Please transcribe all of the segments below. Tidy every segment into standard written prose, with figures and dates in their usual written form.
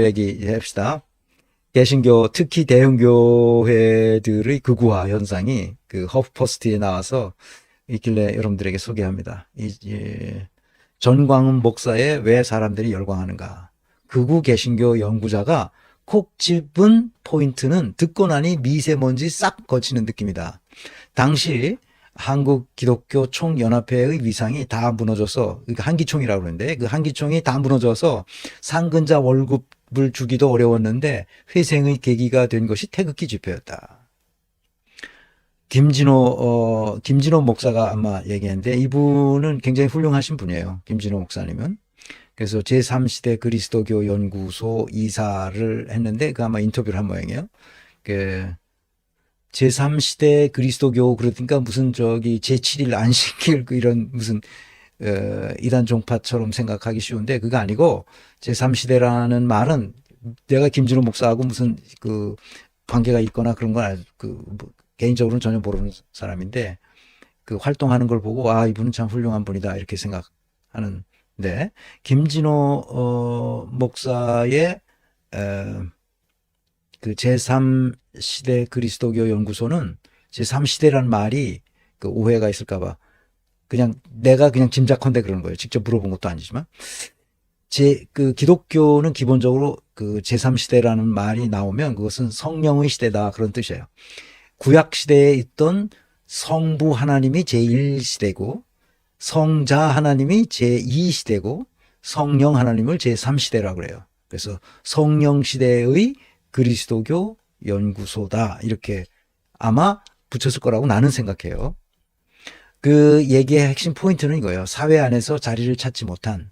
얘기 합시다. 개신교, 특히 대형교회들의 극우화 현상이 그 허프포스트에 나와서 있길래 여러분들에게 소개합니다. 전광훈 목사에 왜 사람들이 열광하는가. 극우 개신교 연구자가 콕 집은 포인트는 듣고 나니 미세먼지 싹 거치는 느낌이다. 당시 한국 기독교 총연합회의 위상이 다 무너져서, 그러니까 한기총이라고 그러는데 그 한기총이 다 무너져서 상근자 월급을 주기도 어려웠는데 회생의 계기가 된 것이 태극기 집회였다. 김진호 목사가 아마 얘기했는데 이분은 굉장히 훌륭하신 분이에요. 김진호 목사님은. 그래서 제3시대 그리스도교 연구소 이사를 했는데 그 아마 인터뷰를 한 모양이에요. 그 제3시대 그리스도교 그러니까 무슨 저기 제7일 안식일 이런 무슨 이단 종파처럼 생각하기 쉬운데 그거 아니고 제3시대라는 말은 내가 김진호 목사하고 무슨 그 관계가 있거나 그런 건 뭐 개인적으로는 전혀 모르는 사람인데 그 활동하는 걸 보고 아 이분은 참 훌륭한 분이다 이렇게 생각하는데 김진호 목사의 그 제3시대 그리스도교 연구소는 제3시대라는 말이 그 오해가 있을까봐 그냥 내가 그냥 짐작컨대 그러는 거예요. 직접 물어본 것도 아니지만 그 기독교는 기본적으로 그 제3시대라는 말이 나오면 그것은 성령의 시대다 그런 뜻이에요. 구약 시대에 있던 성부 하나님이 제1시대고 성자 하나님이 제2시대고 성령 하나님을 제3시대라고 그래요. 그래서 성령 시대의 그리스도교 연구소다 이렇게 아마 붙였을 거라고 나는 생각해요. 그 얘기의 핵심 포인트는 이거예요. 사회 안에서 자리를 찾지 못한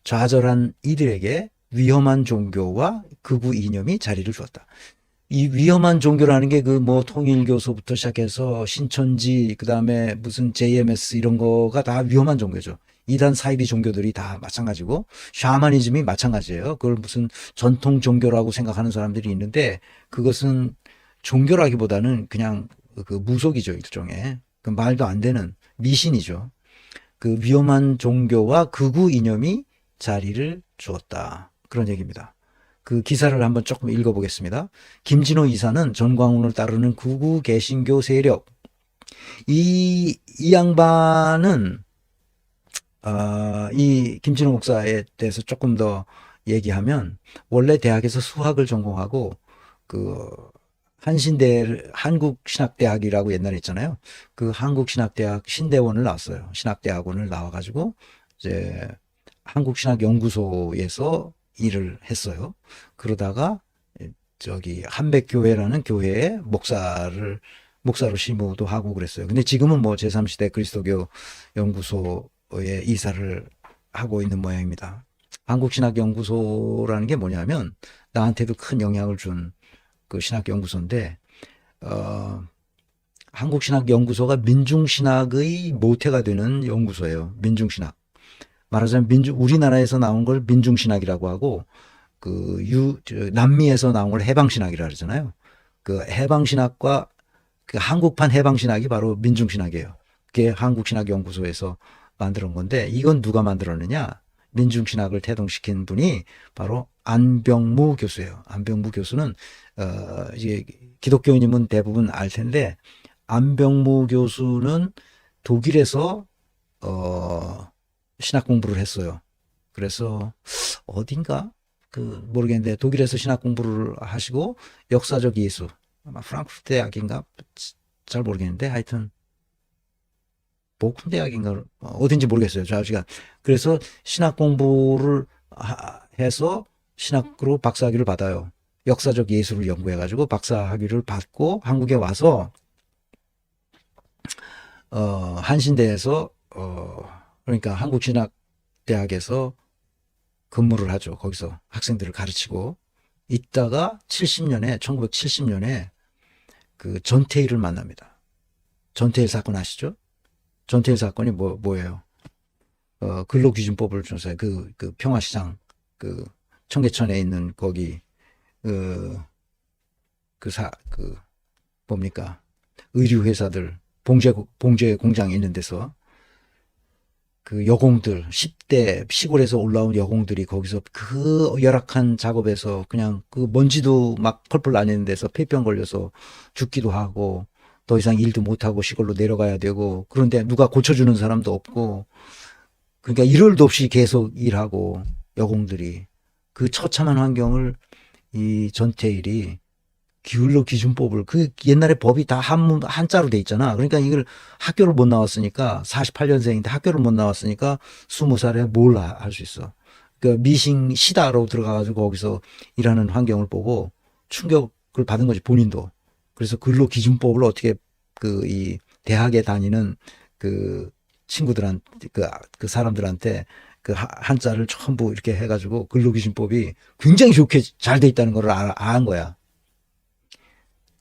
좌절한 이들에게 위험한 종교와 극우 이념이 자리를 주었다. 이 위험한 종교라는 게 그 뭐 통일교소부터 시작해서 신천지 그다음에 무슨 JMS 이런 거가 다 위험한 종교죠. 이단 사이비 종교들이 다 마찬가지고 샤머니즘이 마찬가지예요. 그걸 무슨 전통 종교라고 생각하는 사람들이 있는데 그것은 종교라기보다는 그냥 그 무속이죠. 일종의 그 말도 안 되는 미신이죠. 그 위험한 종교와 극우 이념이 자리를 주었다. 그런 얘기입니다. 그 기사를 한번 조금 읽어보겠습니다. 김진호 이사는 전광훈을 따르는 극우 개신교 세력. 이 양반은, 이 김진호 목사에 대해서 조금 더 얘기하면, 원래 대학에서 수학을 전공하고, 그, 한국신학대학이라고 옛날에 있잖아요. 그 한국신학대학 신대원을 나왔어요. 신학대학원을 나와가지고, 이제, 한국신학연구소에서 일을 했어요. 그러다가 저기 한백교회라는 교회에 목사로 심우도 하고 그랬어요. 근데 지금은 뭐 제3시대 그리스도교 연구소에 이사를 하고 있는 모양입니다. 한국신학연구소라는 게 뭐냐면 나한테도 큰 영향을 준 그 신학연구소인데 한국신학연구소가 민중신학의 모태가 되는 연구소예요. 민중신학. 말하자면 우리나라에서 나온 걸 민중신학이라고 하고 남미에서 나온 걸 해방신학이라고 그러잖아요. 그 해방신학과 그 한국판 해방신학이 바로 민중신학이에요. 그게 한국신학연구소에서 만들어 온 건데 이건 누가 만들었느냐? 민중신학을 태동시킨 분이 바로 안병무 교수예요. 안병무 교수는 이제 기독교인이면 대부분 알 텐데 안병무 교수는 독일에서 신학 공부를 했어요. 그래서 어딘가 모르겠는데 독일에서 신학 공부를 하시고 역사적 예수 아마 프랑크푸르트 대학인가 잘 모르겠는데 하여튼 보쿰 대학인가 어딘지 모르겠어요. 좌우지간 그래서 신학 공부를 해서 신학으로 박사학위를 받아요. 역사적 예술을 연구해가지고 박사학위를 받고 한국에 와서 한신대에서 그러니까 한국신학대학에서 근무를 하죠. 거기서 학생들을 가르치고 있다가 1970년에 그 전태일을 만납니다. 전태일 사건 아시죠? 전태일 사건이 뭐예요? 근로기준법을 준수해 그 평화시장 그 청계천에 있는 거기 뭡니까 의류 회사들 봉제 공장에 있는 데서 그 여공들, 10대 시골에서 올라온 여공들이 거기서 그 열악한 작업에서 그냥 그 먼지도 막 펄펄 나는 데서 폐병 걸려서 죽기도 하고 더 이상 일도 못하고 시골로 내려가야 되고, 그런데 누가 고쳐주는 사람도 없고, 그러니까 일월도 없이 계속 일하고 여공들이 그 처참한 환경을 이 전태일이 기울로 기준법을, 그 옛날에 법이 다 한자로 돼 있잖아. 그러니까 이걸 학교를 못 나왔으니까, 48년생인데 학교를 못 나왔으니까 20살에 뭘 할 수 있어. 그 미싱 시다로 들어가가지고 거기서 일하는 환경을 보고 충격을 받은 거지, 본인도. 그래서 근로 기준법을 어떻게 그 이 대학에 다니는 그 친구들한테, 그 사람들한테 그 한자를 전부 이렇게 해가지고 근로기준법이 굉장히 좋게 잘 돼 있다는 걸 안 거야.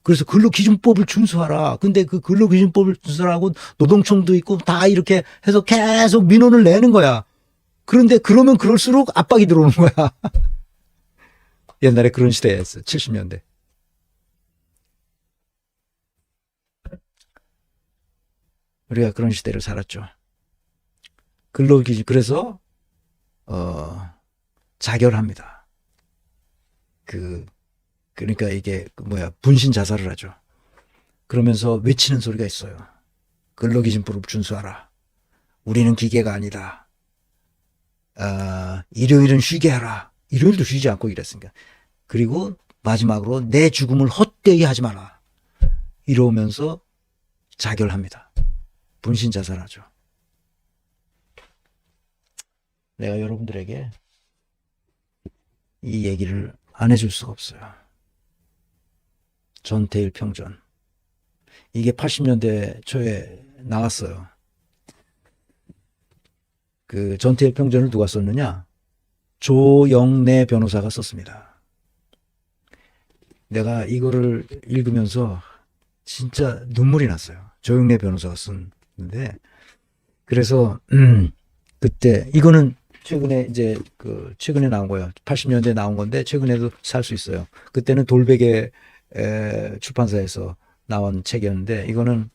그래서 근로기준법을 준수하라. 근데 그 근로기준법을 준수하고 노동청도 있고 다 이렇게 해서 계속 민원을 내는 거야. 그런데 그러면 그럴수록 압박이 들어오는 거야. 옛날에 그런 시대였어. 70년대. 우리가 그런 시대를 살았죠. 근로기준, 그래서 자결합니다. 그러니까 이게 분신 자살을 하죠. 그러면서 외치는 소리가 있어요. 근로기준법을 준수하라. 우리는 기계가 아니다. 일요일은 쉬게 하라. 일요일도 쉬지 않고 일했으니까. 그리고 마지막으로 내 죽음을 헛되이 하지 마라. 이러면서 자결합니다. 분신 자살하죠. 내가 여러분들에게 이 얘기를 안 해줄 수가 없어요. 전태일 평전. 이게 80년대 초에 나왔어요. 그 전태일 평전을 누가 썼느냐? 조영래 변호사가 썼습니다. 내가 이거를 읽으면서 진짜 눈물이 났어요. 조영래 변호사가 쓴데, 그래서 그때 이거는 최근에 이제 최근에 나온 거예요. 80년대에 나온 건데 최근에도 살 수 있어요. 그때는 돌베개 출판사에서 나온 책이었는데, 이거는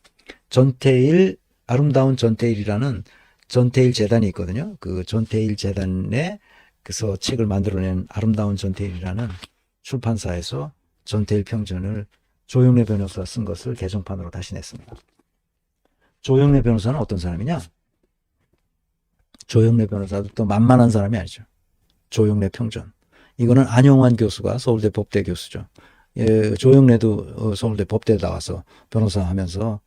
전태일, 아름다운 전태일이라는 전태일 재단이 있거든요. 그 전태일 재단에 그래서 책을 만들어낸 아름다운 전태일이라는 출판사에서 전태일 평전을 조영래 변호사가 쓴 것을 개정판으로 다시 냈습니다. 조영래 변호사는 어떤 사람이냐? 조영래 변호사도 또 만만한 사람이 아니죠. 조영래 평전. 이거는 안용환 교수가 서울대 법대 교수죠. 조영래도 서울대 법대에 나와서 변호사 하면서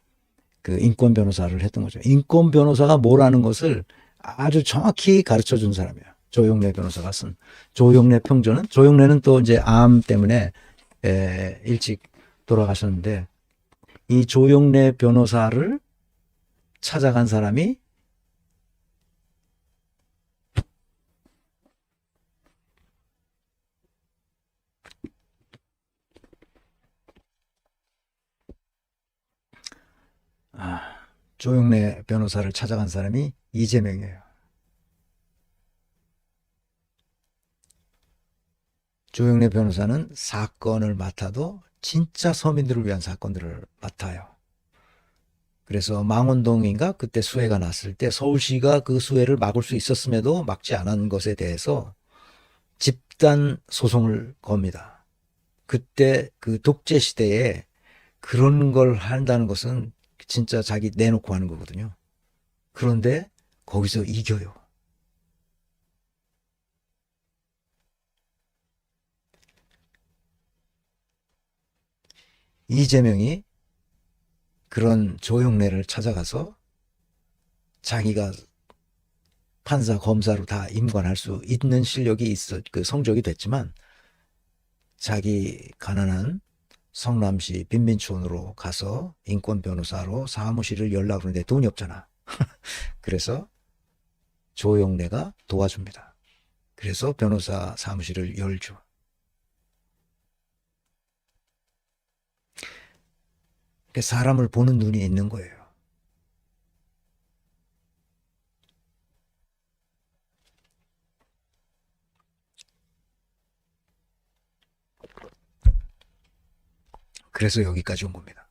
그 인권 변호사를 했던 거죠. 인권 변호사가 뭐라는 것을 아주 정확히 가르쳐 준 사람이에요. 조영래 변호사가 쓴 조영래 평전은, 조영래는 또 이제 암 때문에 일찍 돌아가셨는데, 이 조영래 변호사를 찾아간 사람이 조영래 변호사를 찾아간 사람이 이재명이에요. 조영래 변호사는 사건을 맡아도 진짜 서민들을 위한 사건들을 맡아요. 그래서 망원동인가 그때 수해가 났을 때 서울시가 그 수해를 막을 수 있었음에도 막지 않은 것에 대해서 집단 소송을 겁니다. 그때 그 독재 시대에 그런 걸 한다는 것은 진짜 자기 내놓고 하는 거거든요. 그런데 거기서 이겨요. 이재명이 그런 조영래를 찾아가서 자기가 판사, 검사로 다 임관할 수 있는 실력이 있어, 그 성적이 됐지만, 자기 가난한 성남시 빈민촌으로 가서 인권 변호사로 사무실을 열려고 하는데 돈이 없잖아. 그래서 조영래가 도와줍니다. 그래서 변호사 사무실을 열죠. 사람을 보는 눈이 있는 거예요. 그래서 여기까지 온 겁니다.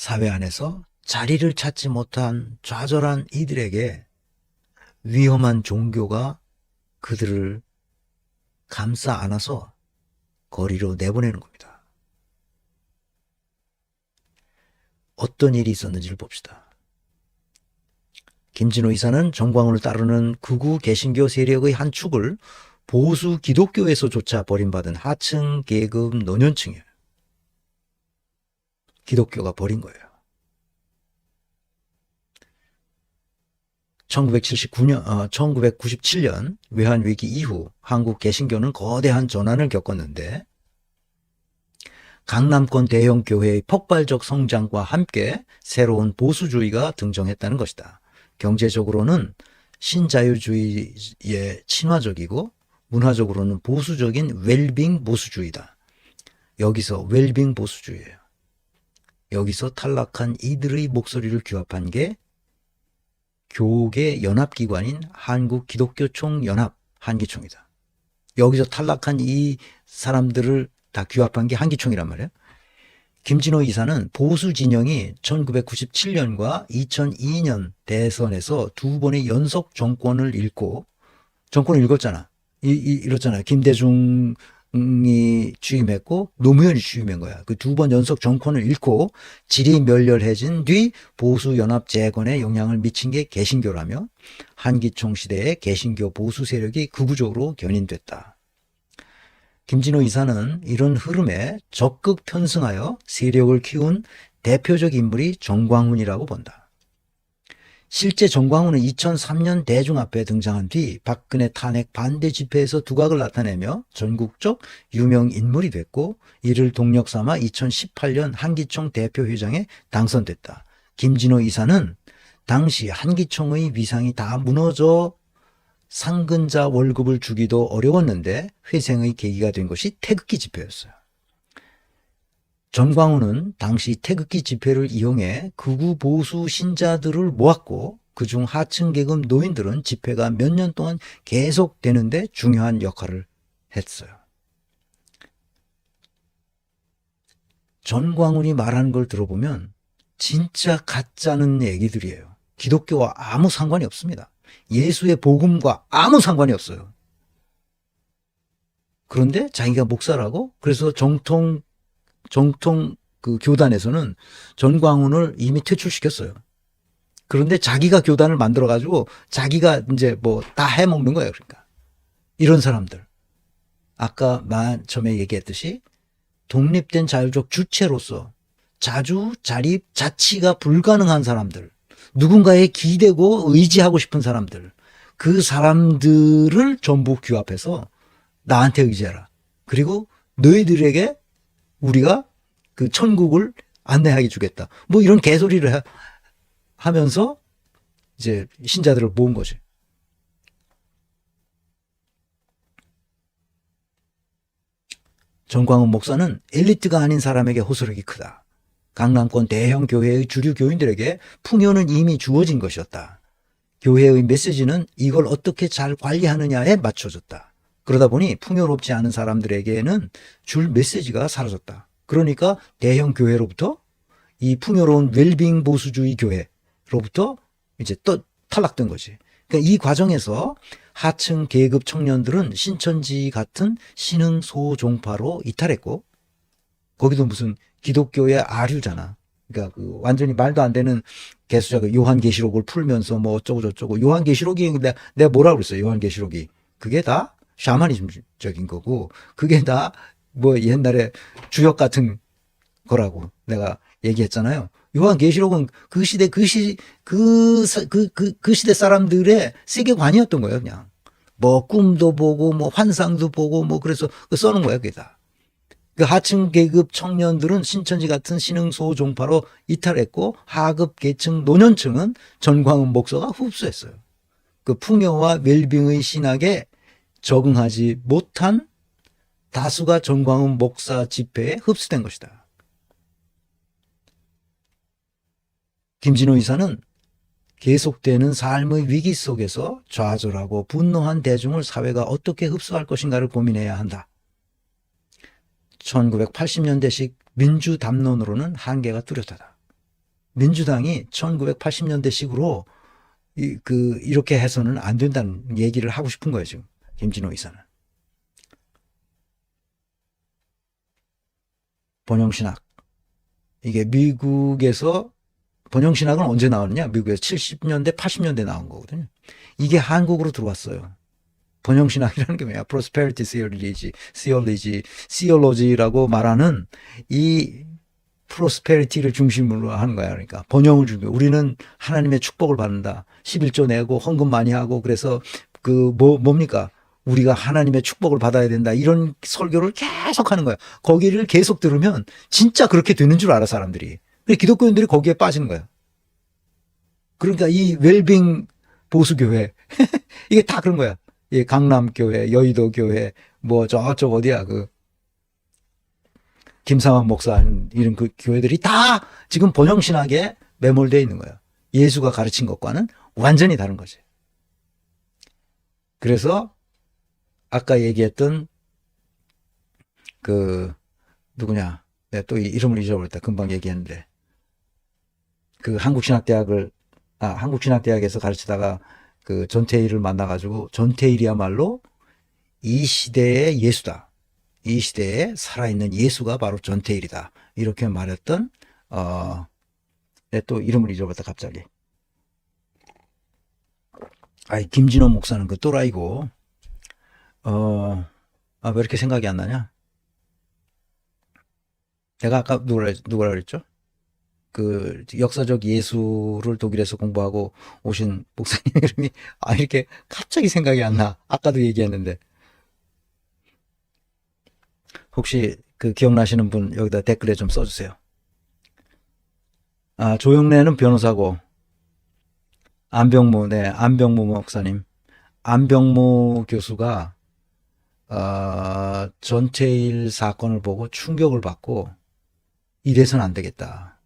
사회 안에서 자리를 찾지 못한 좌절한 이들에게 위험한 종교가 그들을 감싸 안아서 거리로 내보내는 겁니다. 어떤 일이 있었는지를 봅시다. 김진호 이사는 정광훈을 따르는 극우 개신교 세력의 한 축을 보수 기독교에서조차 버림받은 하층 계급 노년층이에요. 기독교가 버린 거예요. 1997년 외환위기 이후 한국 개신교는 거대한 전환을 겪었는데 강남권 대형 교회의 폭발적 성장과 함께 새로운 보수주의가 등장했다는 것이다. 경제적으로는 신자유주의에 친화적이고 문화적으로는 보수적인 웰빙 보수주의다. 여기서 웰빙 보수주의예요. 여기서 탈락한 이들의 목소리를 규합한 게 교계 연합기관인 한국기독교총연합 한기총이다. 여기서 탈락한 이 사람들을 다 규합한 게 한기총이란 말이에요. 김진호 이사는 보수 진영이 1997년과 2002년 대선에서 두 번의 연속 정권을 읽었잖아. 이렇잖아요. 김대중이 취임했고 노무현이 취임한 거야. 그 두 번 연속 정권을 잃고 질이 멸렬해진 뒤 보수연합 재건에 영향을 미친 게 개신교라며 한기총 시대의 개신교 보수 세력이 극우적으로 견인됐다. 김진호 이사는 이런 흐름에 적극 편승하여 세력을 키운 대표적 인물이 정광훈이라고 본다. 실제 정광훈은 2003년 대중앞에 등장한 뒤 박근혜 탄핵 반대 집회에서 두각을 나타내며 전국적 유명 인물이 됐고 이를 동력 삼아 2018년 한기총 대표회장에 당선됐다. 김진호 이사는 당시 한기총의 위상이 다 무너져 상근자 월급을 주기도 어려웠는데 회생의 계기가 된 것이 태극기 집회였어요. 정광훈은 당시 태극기 집회를 이용해 극우 보수 신자들을 모았고 그중 하층 계급 노인들은 집회가 몇 년 동안 계속되는데 중요한 역할을 했어요. 정광훈이 말하는 걸 들어보면 진짜 가짜는 얘기들이에요. 기독교와 아무 상관이 없습니다. 예수의 복음과 아무 상관이 없어요. 그런데 자기가 목사라고 그래서 정통 그 교단에서는 정광훈을 이미 퇴출시켰어요. 그런데 자기가 교단을 만들어가지고 자기가 이제 뭐 다 해먹는 거예요. 그러니까. 이런 사람들. 아까 맨 처음에 얘기했듯이 독립된 자율적 주체로서 자치가 불가능한 사람들, 누군가에 기대고 의지하고 싶은 사람들, 그 사람들을 전부 규합해서 나한테 의지해라. 그리고 너희들에게 우리가 그 천국을 안내하게 주겠다. 뭐 이런 개소리를 하면서 이제 신자들을 모은 거지. 정광훈 목사는 엘리트가 아닌 사람에게 호소력이 크다. 강남권 대형 교회의 주류 교인들에게 풍요는 이미 주어진 것이었다. 교회의 메시지는 이걸 어떻게 잘 관리하느냐에 맞춰졌다. 그러다 보니 풍요롭지 않은 사람들에게는 줄 메시지가 사라졌다. 그러니까 대형 교회로부터 이 풍요로운 웰빙 보수주의 교회로부터 이제 또 탈락된 거지. 그러니까 이 과정에서 하층 계급 청년들은 신천지 같은 신흥 소종파로 이탈했고 거기도 무슨 기독교의 아류잖아. 그러니까 그 완전히 말도 안 되는 개수작 그 요한계시록을 풀면서 뭐 어쩌고 저쩌고 요한계시록이 내가 뭐라고 그랬어요. 요한계시록이 그게 다 샤머니즘적인 거고 그게 다 뭐 옛날에 주역 같은 거라고 내가 얘기했잖아요. 요한계시록은 그 시대 사람들의 세계관이었던 거예요. 그냥 뭐 꿈도 보고 뭐 환상도 보고 뭐 그래서 써놓은 거예요. 그게 다. 그 하층 계급 청년들은 신천지 같은 신흥소 종파로 이탈했고 하급 계층 노년층은 정광훈 목사가 흡수했어요. 그 풍요와 웰빙의 신학에 적응하지 못한 다수가 정광훈 목사 집회에 흡수된 것이다. 김진호 이사는 계속되는 삶의 위기 속에서 좌절하고 분노한 대중을 사회가 어떻게 흡수할 것인가를 고민해야 한다. 1980년대식 민주 담론으로는 한계가 뚜렷하다. 민주당이 1980년대식으로 이렇게 해서는 안 된다는 얘기를 하고 싶은 거예요, 지금. 김진호 의사는. 번영신학. 이게 미국에서, 번영신학은 언제 나왔느냐? 미국에서 70년대, 80년대 나온 거거든요. 이게 한국으로 들어왔어요. 번영신학이라는 게 뭐야? Prosperity Theology라고 말하는 이 프로스페리티를 중심으로 하는 거야. 그러니까 번영을 주는 거야. 우리는 하나님의 축복을 받는다. 11조 내고 헌금 많이 하고 그래서 뭡니까? 우리가 하나님의 축복을 받아야 된다. 이런 설교를 계속 하는 거야. 거기를 계속 들으면 진짜 그렇게 되는 줄 알아, 사람들이. 근데 기독교인들이 거기에 빠지는 거야. 그러니까 이 웰빙 보수교회 이게 다 그런 거야. 예, 강남교회, 여의도교회, 뭐 저쪽 어디야, 김상환 목사 이런 그 교회들이 다 지금 번영신학에 매몰되어 있는 거예요. 예수가 가르친 것과는 완전히 다른 거지. 그래서 아까 얘기했던 누구냐? 내가 또 이름을 잊어버렸다. 금방 얘기했는데. 한국신학대학에서 가르치다가 전태일을 만나가지고 전태일이야말로 이 시대의 예수다. 이 시대에 살아있는 예수가 바로 전태일이다. 이렇게 말했던, 또 이름을 잊어버렸다, 갑자기. 김진호 목사는 그 또라이고, 왜 이렇게 생각이 안 나냐? 내가 아까 누구라 그랬죠? 역사적 예수를 독일에서 공부하고 오신 목사님 이름이, 이렇게 갑자기 생각이 안 나. 아까도 얘기했는데. 혹시 기억나시는 분 여기다 댓글에 좀 써주세요. 조영래는 변호사고, 안병무 목사님. 안병무 교수가, 전태일 사건을 보고 충격을 받고, 이래서는 안 되겠다.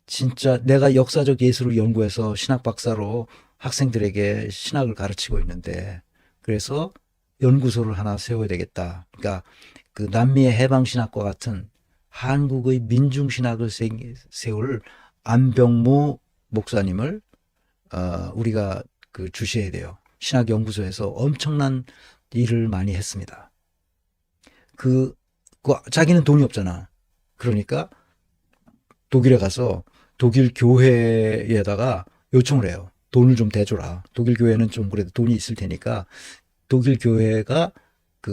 진짜 내가 역사적 예술을 연구해서 신학 박사로 학생들에게 신학을 가르치고 있는데, 그래서 연구소를 하나 세워야 되겠다. 그러니까 남미의 해방신학과 같은 한국의 민중신학을 세울 안병무 목사님을 우리가 주시해야 돼요. 신학연구소에서 엄청난 일을 많이 했습니다. 자기는 돈이 없잖아. 그러니까 독일에 가서 독일 교회에다가 요청을 해요. 돈을 좀 대줘라. 독일 교회는 좀 그래도 돈이 있을 테니까 독일 교회가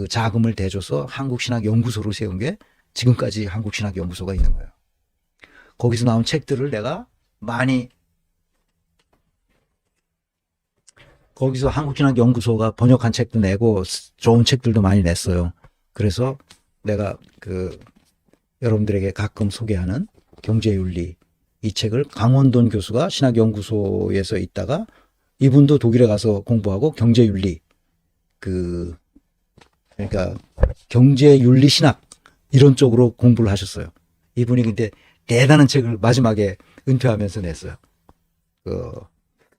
자금을 대줘서 한국신학연구소로 세운 게 지금까지 한국신학연구소가 있는 거예요. 거기서 나온 책들을 내가 거기서 한국신학연구소가 번역한 책도 내고 좋은 책들도 많이 냈어요. 그래서 내가 여러분들에게 가끔 소개하는 경제윤리, 이 책을 강원돈 교수가 신학연구소에서 있다가 이분도 독일에 가서 공부하고 경제윤리, 그러니까 경제윤리 신학 이런 쪽으로 공부를 하셨어요. 이분이 근데 대단한 책을 마지막에 은퇴하면서 냈어요.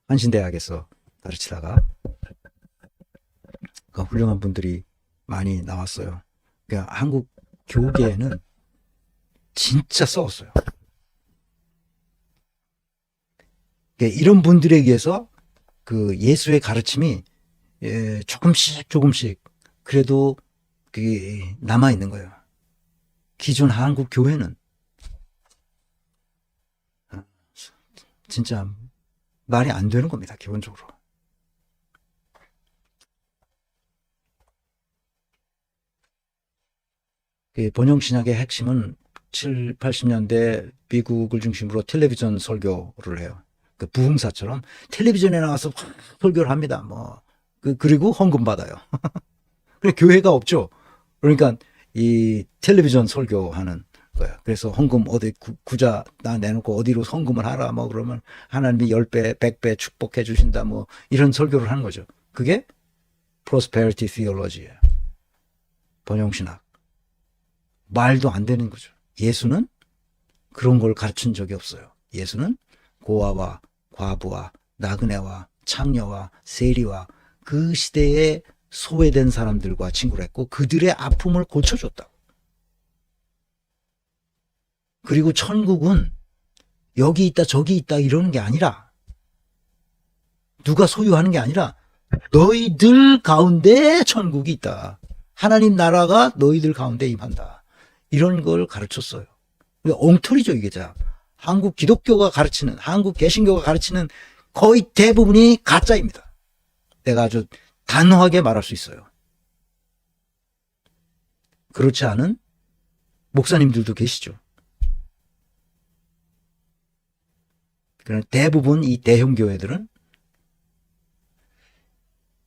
한신대학에서 가르치다가 훌륭한 분들이 많이 나왔어요. 그러니까 한국 교계에는 진짜 썩었어요. 그러니까 이런 분들에 의해서 예수의 가르침이 조금씩 그래도 남아 있는 거예요. 기존 한국 교회는 진짜 말이 안 되는 겁니다. 기본적으로. 번영신학의 핵심은 7, 80년대 미국을 중심으로 텔레비전 설교를 해요. 부흥사처럼 텔레비전에 나와서 설교를 합니다. 그리고 헌금 받아요. 그래, 교회가 없죠. 그러니까 이 텔레비전 설교하는 거야. 그래서 헌금 어디 구자 다 내놓고 어디로 헌금을 하라 그러면 하나님이 10배, 100배 축복해 주신다 이런 설교를 하는 거죠. 그게 Prosperity Theology예요. 번영신학. 말도 안 되는 거죠. 예수는 그런 걸 가르친 적이 없어요. 예수는 고아와 과부와 나그네와 창녀와 세리와 그 시대에 소외된 사람들과 친구를 했고 그들의 아픔을 고쳐줬다. 그리고 천국은 여기 있다 저기 있다 이러는 게 아니라, 누가 소유하는 게 아니라 너희들 가운데 천국이 있다. 하나님 나라가 너희들 가운데 임한다. 이런 걸 가르쳤어요. 엉터리죠 이게. 자, 한국 기독교가 가르치는, 한국 개신교가 가르치는 거의 대부분이 가짜입니다. 내가 아주 단호하게 말할 수 있어요. 그렇지 않은 목사님들도 계시죠. 그러나 대부분 이 대형 교회들은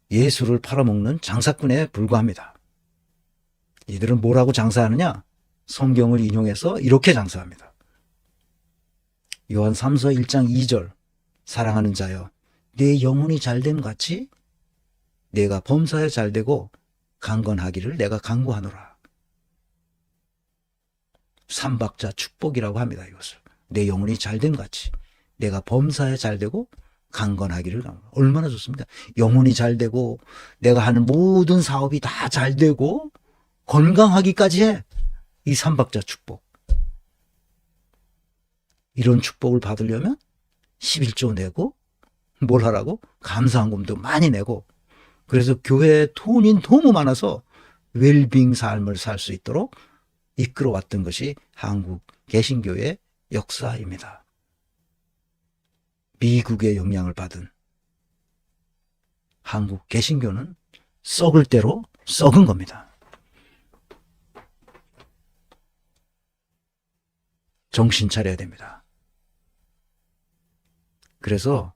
예수를 팔아먹는 장사꾼에 불과합니다. 이들은 뭐라고 장사하느냐? 성경을 인용해서 이렇게 장사합니다. 요한 3서 1장 2절, 사랑하는 자여, 내 영혼이 잘됨 같이 내가 범사에 잘되고 강건하기를 내가 간구하노라. 삼박자 축복이라고 합니다. 이것을 내 영혼이 잘됨 같이 내가 범사에 잘되고 강건하기를. 얼마나 좋습니다. 영혼이 잘되고 내가 하는 모든 사업이 다 잘되고 건강하기까지 해. 이 삼박자 축복. 이런 축복을 받으려면 11조 내고, 뭘 하라고? 감사헌금도 많이 내고. 그래서 교회에 돈이 너무 많아서 웰빙 삶을 살 수 있도록 이끌어왔던 것이 한국 개신교의 역사입니다. 미국의 영향을 받은 한국 개신교는 썩을 대로 썩은 겁니다. 정신 차려야 됩니다. 그래서